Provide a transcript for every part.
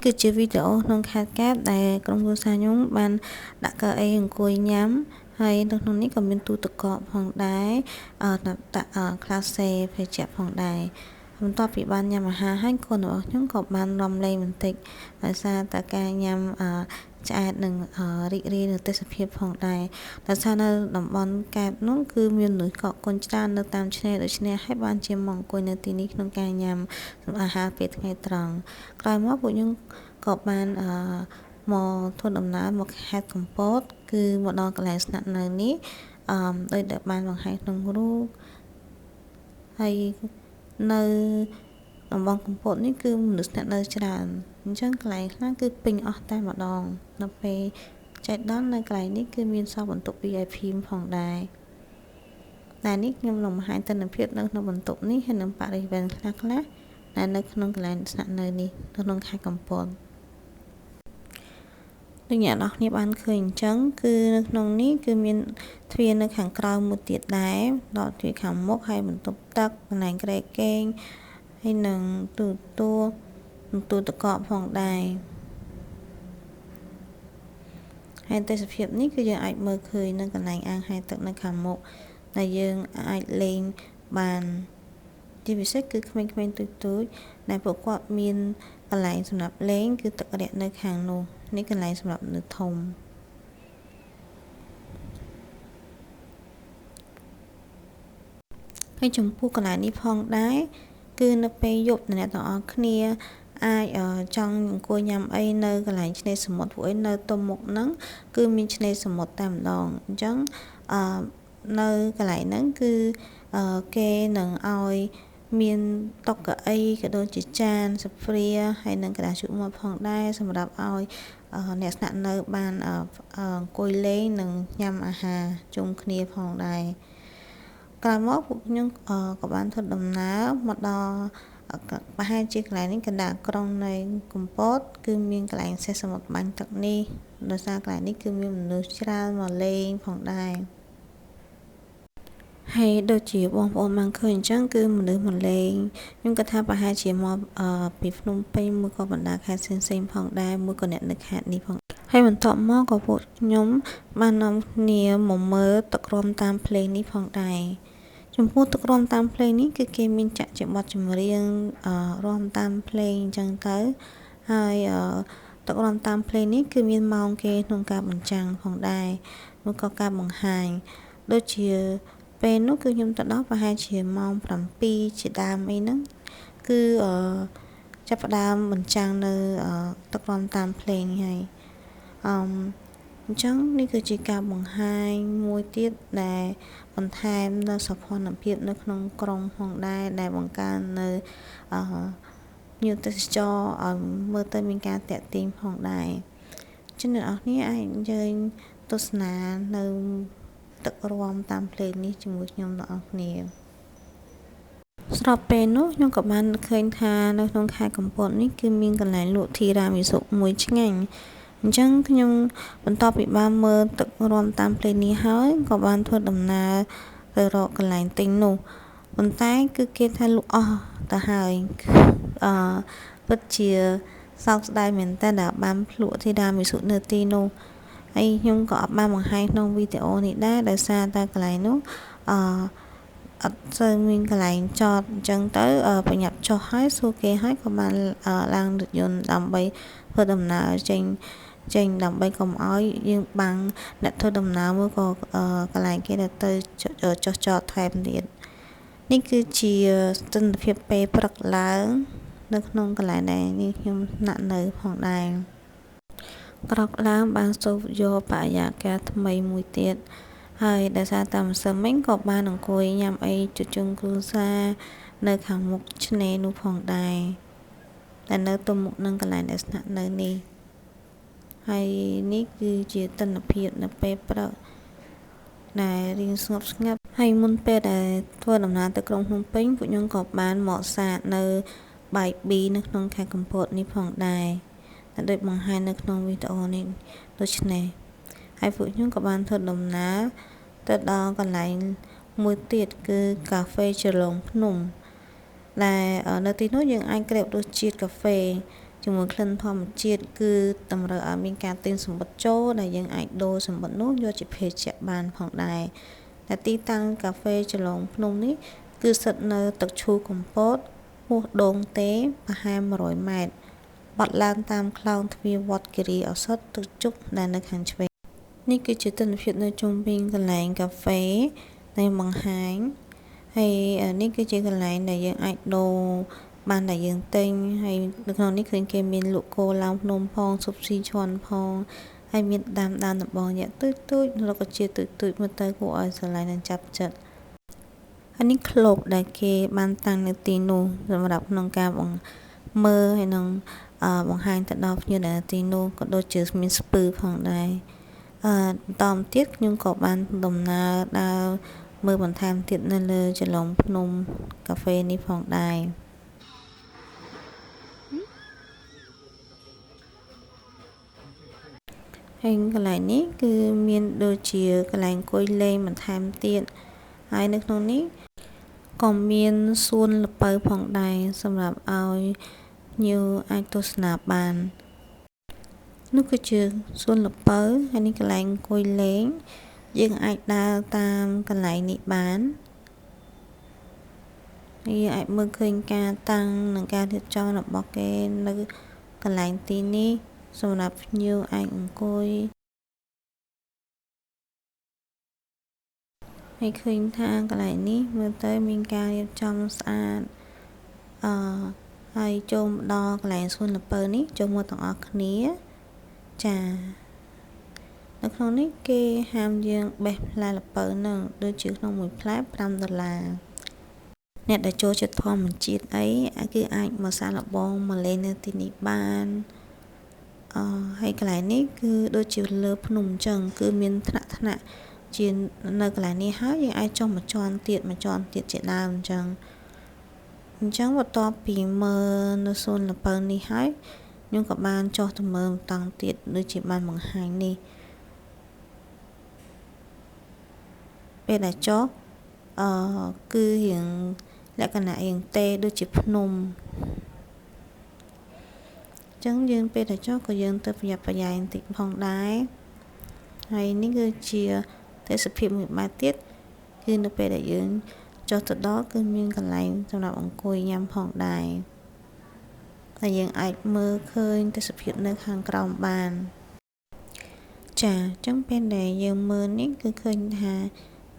គឺជាវីដេអូក្នុងខេត្តកែបដែលក្រុមគ្រួសារខ្ញុំបានដាក់កៅអីអង្គុយញ៉ាំហើយនៅក្នុងនេះក៏មានទូទឹកកកផងដែរក្លាសេភេសជ្ជៈផងដែរបន្ទាប់ពីបានញ៉ាំអាហារហើយកូនរបស់ខ្ញុំក៏បានរំលែងបន្តិចដោយសារតែការញ៉ាំឆ្អែតនិងរីករាយនៅទេសភាពផងដែរដោយសារនៅតំបន់កែបនោះគឺមានមនុស្សកកកុញច្រើននៅតាមឆ្នេរដូច្នេះហើយបានជាមកអង្គុយនៅទីនេះក្នុងការញ៉ាំអាហារពេលថ្ងៃត្រង់ក្រោយមកពួកខ្ញុំក៏បានមកធ្វើដំណើរមកខេត្តកំពតគឺមកដល់កន្លែងស្នាក់នៅនេះដោយដែលបានបង្ហាញក្នុងរូបហើយនៅតំបន់កំពតនេះគឺមនុស្សស្នាក់នៅច្រើនអញ្ចឹងកន្លែងខ្លះគឺពេញអស់តែម្ដងនៅពេលចែកដល់នៅកន្លែងនេះគឺមានសោះបន្ទប់ VIP ផងដែរតែនេះខ្ញុំនឹងបង្ហាញទិដ្ឋភាពនៅក្នុងបន្ទប់នេះហើយនឹងបរិវេណខ្លះដែលនៅក្នុងកន្លែងស្នាក់នៅនេះនៅក្នុងខេត្តកំពតដូចអ្នកនរគ្នាបានឃើញអញ្ចឹងគឺនៅក្នុងនេះគឺមានទ្វារនៅខាងក្រៅមួយទៀតដែរដល់ទ្វារខាងមុខហើយបន្ទប់ទឹកកន្លែងក្រែគេងហើយនឹងទូទឹកកកផងដែរហើយទេសភាពនេះគឺយើងអាចមើលឃើញនៅកន្លែងអាងហែលទឹកនៅខាងមុខដែលយើងអាចលេងបានជាពិសេសគឺក្មេងៗទូចដែលពួកគាត់មានកន្លែងសម្រាប់លេងគឺទឹករយៈនៅខាងនោះនេះកន្លែងសម្រាប់មនុស្សធំហើយចំពោះកន្លែងនេះផងដែរគឺនៅពេលយប់អ្នកទាំងអស់គ្នាអាចចង់អង្គុយញ៉ាំអីនៅកន្លែងឆ្នេរសមុទ្រពួកឯងនៅទុំមុខហ្នឹងគឺមានឆ្នេរសមុទ្រតែម្ដងអញ្ចឹងនៅកន្លែងហ្នឹងគឺគេនឹងឲ្យមានតុកៅអីក៏ដូចជាចានសាហ្វ្រាហើយនឹងក្តារជក់មាត់ផងដែរសម្រាប់ឲ្យអ្នកស្នាក់នៅបានអង្គុយលេងនិងញ៉ាំអាហារជុំគ្នាផងដែរក្រោយមកពួកខ្ញុំក៏បានធ្វើដំណើរមកដល់ប្រហែលជាកន្លែងនេះកណ្ដាលក្រុងនៃកំពតគឺមានកន្លែងសេះសមុទ្របាញ់ទឹកនេះដោយសារកន្លែងនេះគឺមានមនុស្សច្រើនមកលេងផងដែរហើយដូចជាបងប្អូនបានឃើញអញ្ចឹងគឺមនុស្សមកលេងខ្ញុំគិតថាប្រហែលជាមកពីភ្នំពេញមួយក៏បណ្ដាខេត្តផ្សេងៗផងដែរមួយក៏អ្នកនៅខេត្តនេះផងហើយបន្ទាប់មកក៏ពួកខ្ញុំបាននាំគ្នាមកមើលទឹករាំតាមភ្លេងនេះផងដែរចំពោះទឹករាំតាមភ្លេងនេះគឺគេមានចាក់ជាបទចម្រៀងរាំតាមភ្លេងអញ្ចឹងទៅហើយទឹករាំតាមភ្លេងនេះគឺមានម៉ោងគេក្នុងការបញ្ចាំងផងដែរមួយក៏ការបង្ហាញដូចជាពេលនោះគឺខ្ញុំទៅដល់ប្រហែលជាម៉ោង7ជាដើមអីហ្នឹងគឺចាប់ផ្ដើមបញ្ចាំងនៅទឹករាំតាមភ្លេងនេះហើយអញ្ចឹងនេះគឺជាការបង្ហាញមួយទៀតដែលបន្ថែមនៅសោភ័ណភាពនៅក្នុងក្រុងផងដែរដែលបង្កើននៅភ្ញៀវទេសចរឲ្យមើលទៅមានការទាក់ទាញផងដែរចឹងអ្នកនរគ្នាអាចអញ្ជើញទស្សនានៅទឹករាំតាមភ្លេងនេះជាមួយខ្ញុំទាំងអស់គ្នាស្របពេលនោះខ្ញុំក៏បានឃើញថានៅក្នុងខេត្តកំពតនេះគឺមានកន្លែងលក់ធីរ៉ាមីស៊ុមួយឆ្ងាញ់អញ្ចឹងខ្ញុំបន្ទាប់ពីបានមើលទឹករាំតាមភ្លេងនេះហើយក៏បានធ្វើដំណើរទៅរកកន្លែងទិញនោះប៉ុន្តែគឺគេថាលក់អស់ទៅហើយពិតជាសោកស្ដាយមែនតើដែលបានភ្លក់ធីរ៉ាមីស៊ុនៅទីនោះហើយខ្ញុំក៏អត់បានបង្ហាញក្នុងវីដេអូនេះដែរដោយសារតែកន្លែងនោះអត់សូវមានកន្លែងចតអញ្ចឹងទៅប្រញាប់ចុះហើយសួរគេហើយក៏បានឡើងរថយន្តដើម្បីធ្វើដំណើរចេញដើម្បីកុំឲ្យយើងបាំងអ្នកធ្វើដំណើរមួយក៏កន្លែងគេទៅចុះចតថែមទៀតនេះគឺជាស្ថិរភាពពេលព្រឹកឡើងនៅក្នុងកន្លែងដែលនេះខ្ញុំស្នាក់នៅផងដែរក្រោកឡើងបានសូវយកបរិយាកាសថ្មីមួយទៀតហើយដោយសារតែម្សិលមិញក៏បានអង្គុយញ៉ាំអីជជុំគ្រួសារនៅខាងមុខឆ្នេរនោះផងដែរតែនៅទំមុខនឹងកន្លែងដែលស្នាក់នៅនេះហើយនេះគឺជាទិដ្ឋភាពនៅពេលព្រឹកដែលរៀងស្ងប់ស្ងាត់ហើយមុនពេលដែលធ្វើដំណើរទៅក្រុងភ្នំពេញពួកខ្ញុំក៏បានមកសាកនៅបាយប៊ីនៅក្នុងខេត្តកំពតនេះផងដែរតែដូចបង្ហាញនៅក្នុងវីដេអូនេះដូច្នេះហើយពួកខ្ញុំក៏បានធ្វើដំណើរទៅដល់កន្លែងមួយទៀតគឺកាហ្វេជ្រលងភ្នំដែលនៅទីនោះយើងអាចក្រេបរសជាតិកាហ្វេ ជាមួយក្លិនធម្មជាតិគឺតម្រូវឲ្យមានការទិញសម្បត្តិចូលដែលយើងអាចដូរសម្បត្តិនោះយកជាភេសជ្ជៈបានផងដែរតែទីតាំងកាហ្វេចលងភ្នំនេះគឺស្ថិតនៅទឹកឈូកំពតហួសដងទេប្រហែល100ម៉ែត្របត់ឡើងតាមខ្លោងទ្វារវត្តគិរីឱសថទឹកជុកដែលនៅខាងឆ្វេងនេះគឺជាទិដ្ឋភាពនៅជុំវិញកន្លែងកាហ្វេដែលបង្ហាញហើយនេះគឺជាកន្លែងដែលយើងអាចដូរបានដែលយើងទិញហើយនៅក្នុងនេះឃើញគេមានលក់គោឡើងភ្នំផងស៊ុបស៊ីឈ័ន់ផងហើយមានដាំដំបងរយៈទូចរុក្ខជាតិទូចមើលទៅគួរឲ្យស្រឡាញ់និងចាប់ចិត្តហើយនេះក្លូបដែលគេបានតាំងនៅទីនោះសម្រាប់ក្នុងការមើលហើយនឹងបង្ហាញទៅដល់ភ្ញៀវនៅទីនោះក៏ដូចជាមានស្ពឺផងដែរបន្តមកទៀតខ្ញុំក៏បានដំណើរដើរមើលបន្ថែមទៀតនៅលើចលងភ្នំកាហ្វេនេះផងដែរហើយកន្លែងនេះគឺមានដូចជាកន្លែងអង្គុយលេងបន្ថែមទៀតហើយនៅក្នុងនេះក៏មានសួនល្ពៅផងដែរសម្រាប់ឲ្យភ្ញៀវអាចទស្សនាបាននោះគឺជាសួនល្ពៅហើយនេះកន្លែងអង្គុយលេងយើងអាចដើរតាមកន្លែងនេះបានហើយអាចមើលឃើញការតាំងនិងការរៀបចំរបស់គេនៅកន្លែងទីនេះសម្រាប់ភ្ញៀវអាចអង្គុយហើយឃើញថាកន្លែងនេះមើលទៅមានការរៀបចំស្អាតហើយចូលដល់កន្លែងសួនល្ពៅនេះចូលមកទាំងអស់គ្នាចានៅក្នុងនេះគេហាមយើងបេះផ្លែល្ពៅនឹងដូចជាក្នុងមួយផ្លែ$5អ្នកដែលចូលចិត្តធម្មជាតិអីគឺអាចមកសាកល្បងមកលេងនៅទីនេះបានហើយកន្លែងនេះគឺដូចជាលើភ្នំអញ្ចឹងគឺមានថ្នាក់ជានៅកន្លែងនេះហើយយើងអាចចុះមួយជាន់ទៀតជាដើមអញ្ចឹងបន្ទាប់ពីមើលនៅសួនល្ពៅនេះហើយខ្ញុំក៏បានចុះទៅមើលបន្តទៀតដូចជាបានបង្ហាញនេះពេលដែលចុះគឺរៀងលក្ខណៈរៀងទេដូចជាភ្នំអញ្ចឹងយើងពេលដែលចុះក៏យើងទៅប្រយ័ត្នប្រយែងបន្តិចផងដែរហើយនេះគឺជាទេសភាពមួយបែបទៀតគឺនៅពេលដែលយើងចុះទៅដល់គឺមានកន្លែងសម្រាប់អង្គុយញ៉ាំផងដែរហើយយើងអាចមើលឃើញទេសភាពនៅខាងក្រោមបានចាអញ្ចឹងពេលដែលយើងមើលនេះគឺឃើញថា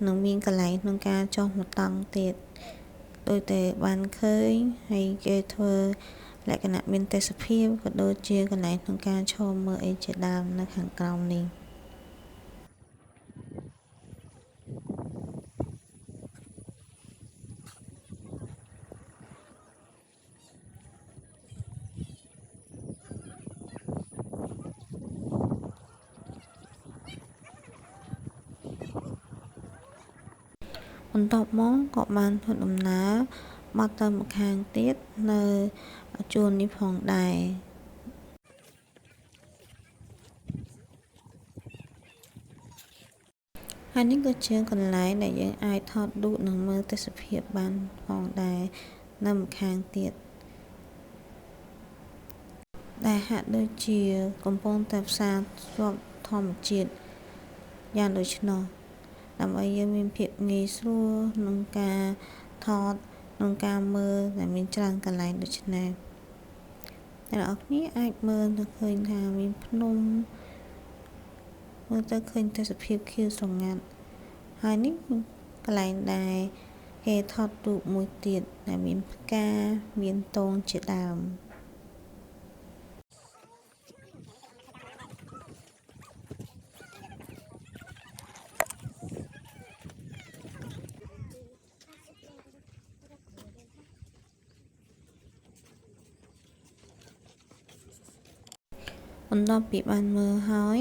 នឹងមានកន្លែងក្នុងការចុះមកតង់ទៀតដោយតែបានឃើញហើយគេធ្វើលក្ខណៈមានទេសភាពក៏ដូចជាកន្លែងក្នុងការឈរមើលអីជាដើមនៅខាងក្រោមនេះបន្ទាប់មកក៏បានធ្វើដំណើរបត់ទៅម្ខាងទៀតនៅជួរនេះផងដែរហើយនេះគឺជាកន្លែងដែលយើងអាចថតរូបនិងមើលទេសភាពបានផងដែរនៅម្ខាងទៀតដែលហាក់ដូចជាកំពុងតែផ្សារភ្ជាប់ធម្មជាតិយ៉ាងដូច្នោះដើម្បីយើងមានភាពងាយស្រួលក្នុងការថតក្នុងការមើលដែលមានច្រើនកន្លែងដូច្នេះអ្នកនរគ្នាអាចមើលទៅឃើញថាមានភ្នំមើលទៅឃើញទេសភាពខៀវស្រងាត់ហើយនេះកន្លែងដែលគេថតរូបមួយទៀតដែលមានផ្កាមានតងជាដើមបន្ទាប់ពីបានមើលហើយ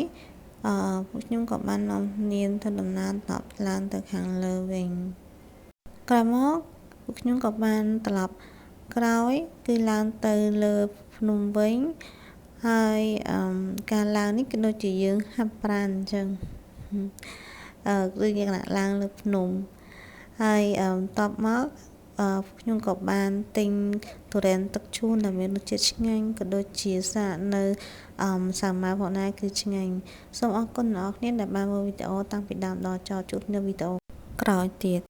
ពួកខ្ញុំក៏បាននាំនាងទៅដំណើរតបឡើងទៅខាងលើវិញក្រោយមកពួកខ្ញុំក៏បានត្រឡប់ក្រោយគឺឡើងទៅលើភ្នំវិញហើយការឡើងនេះគឺដូចជាយើងហាត់ប្រាណអញ្ចឹងដូចជាឡើងលើភ្នំហើយបន្ទាប់មក ខ្ញុំក៏បានទិញទុរេនទឹកឈូនដែលមានរសជាតិឆ្ងាញ់ក៏ដូចជាសាកនៅសាវម៉ាផងដែរគឺឆ្ងាញ់សូមអរគុណអ្នកនរគ្នាដែលបានមើលវីដេអូតាំងពីដើមដល់ចប់ជួបនៅវីដេអូក្រោយទៀត